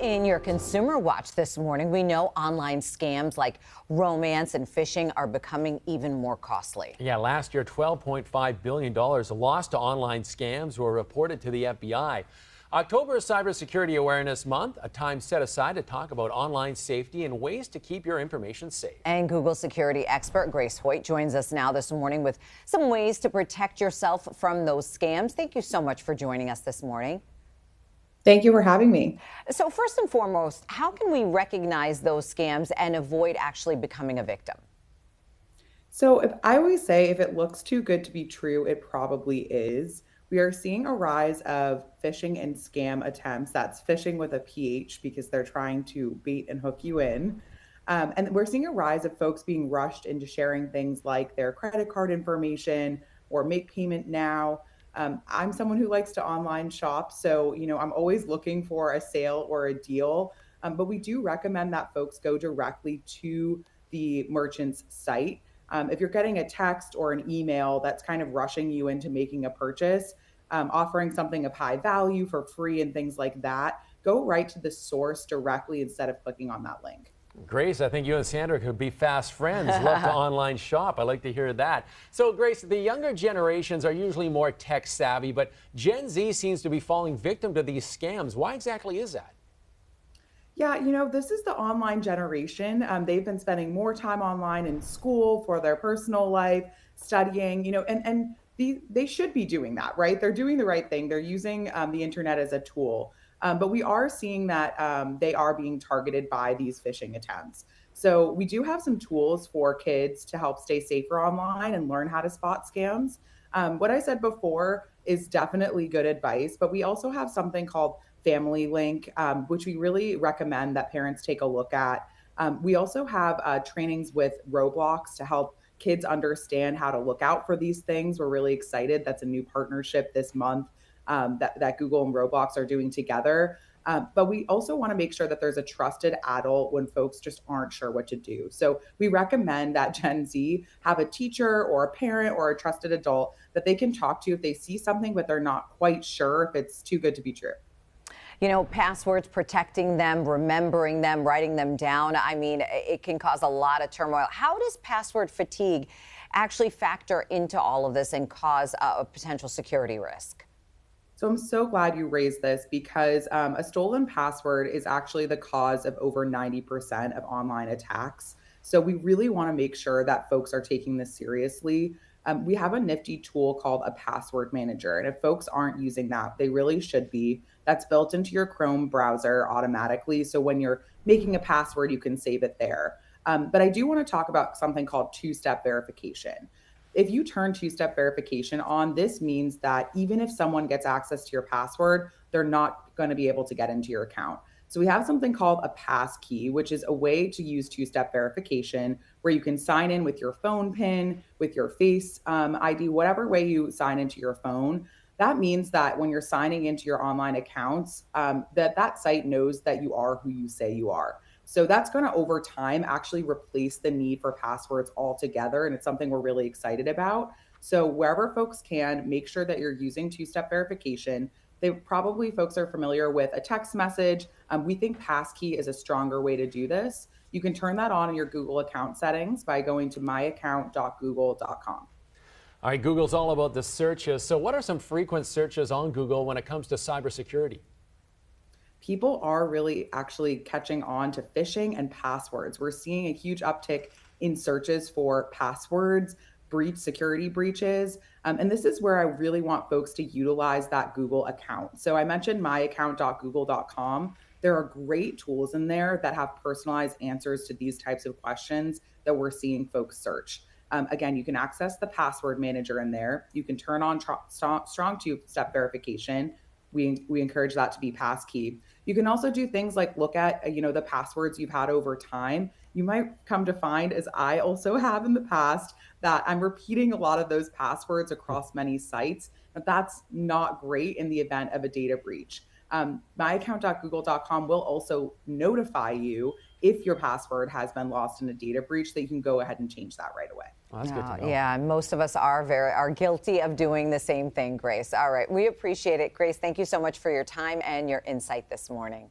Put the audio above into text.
In your Consumer Watch this morning, we know online scams like romance and phishing are becoming even more costly. Yeah, last year, $12.5 billion lost to online scams were reported to the FBI. October is Cybersecurity Awareness Month, a time set aside to talk about online safety and ways to keep your information safe. And Google security expert Grace Hoyt joins us now this morning with some ways to protect yourself from those scams. Thank you so much for joining us this morning. Thank you for having me. So first and foremost, how can we recognize those scams and avoid actually becoming a victim? So if I always say if it looks too good to be true, it probably is. We are seeing a rise of phishing and scam attempts. That's phishing with a PH because they're trying to bait and hook you in. And we're seeing a rise of folks being rushed into sharing things like their credit card information or make payment now. I'm someone who likes to online shop, so I'm always looking for a sale or a deal. But we do recommend that folks go directly to the merchant's site. If you're getting a text or an email that's kind of rushing you into making a purchase, offering something of high value for free and things like that, go right to the source directly instead of clicking on that link. Grace, I think you and Sandra could be fast friends. Love to online shop. I like to hear that. So, Grace, the younger generations are usually more tech savvy, but Gen Z seems to be falling victim to these scams. Why exactly is that? Yeah, this is the online generation. They've been spending more time online in school for their personal life, studying, they should be doing that, right? They're doing the right thing. They're using the internet as a tool. But we are seeing that they are being targeted by these phishing attempts. So we do have some tools for kids to help stay safer online and learn how to spot scams. What I said before is definitely good advice, but we also have something called Family Link, which we really recommend that parents take a look at. We also have trainings with Roblox to help kids understand how to look out for these things. We're really excited. That's a new partnership this month that Google and Roblox are doing together. But we also want to make sure that there's a trusted adult when folks just aren't sure what to do. So we recommend that Gen Z have a teacher or a parent or a trusted adult that they can talk to if they see something, but they're not quite sure if it's too good to be true. Passwords, protecting them, remembering them, writing them down. I mean, it can cause a lot of turmoil. How does password fatigue actually factor into all of this and cause a potential security risk? So I'm so glad you raised this because a stolen password is actually the cause of over 90% of online attacks. So we really want to make sure that folks are taking this seriously. We have a nifty tool called a password manager. And if folks aren't using that, they really should be. That's built into your Chrome browser automatically. So when you're making a password, you can save it there. But I do want to talk about something called two-step verification. If you turn two-step verification on, this means that even if someone gets access to your password, they're not going to be able to get into your account. So we have something called a pass key, which is a way to use two-step verification where you can sign in with your phone PIN, with your face ID, whatever way you sign into your phone. That means that when you're signing into your online accounts, that site knows that you are who you say you are. So that's going to, over time, actually replace the need for passwords altogether. And it's something we're really excited about. So wherever folks can, make sure that you're using two-step verification. Folks are familiar with a text message. We think passkey is a stronger way to do this. You can turn that on in your Google account settings by going to myaccount.google.com. All right, Google's all about the searches. So what are some frequent searches on Google when it comes to cybersecurity? People are really actually catching on to phishing and passwords. We're seeing a huge uptick in searches for passwords, security breaches. And this is where I really want folks to utilize that Google account. So I mentioned myaccount.google.com. There are great tools in there that have personalized answers to these types of questions that we're seeing folks search. Again, you can access the password manager in there. You can turn on strong two-step verification. We encourage that to be passkey. You can also do things like look at, the passwords you've had over time. You might come to find, as I also have in the past, that I'm repeating a lot of those passwords across many sites, but that's not great in the event of a data breach. Myaccount.google.com will also notify you if your password has been lost in a data breach, that you can go ahead and change that right away. Oh, that's good to know. Yeah, most of us are guilty of doing the same thing, Grace. All right, we appreciate it. Grace, thank you so much for your time and your insight this morning.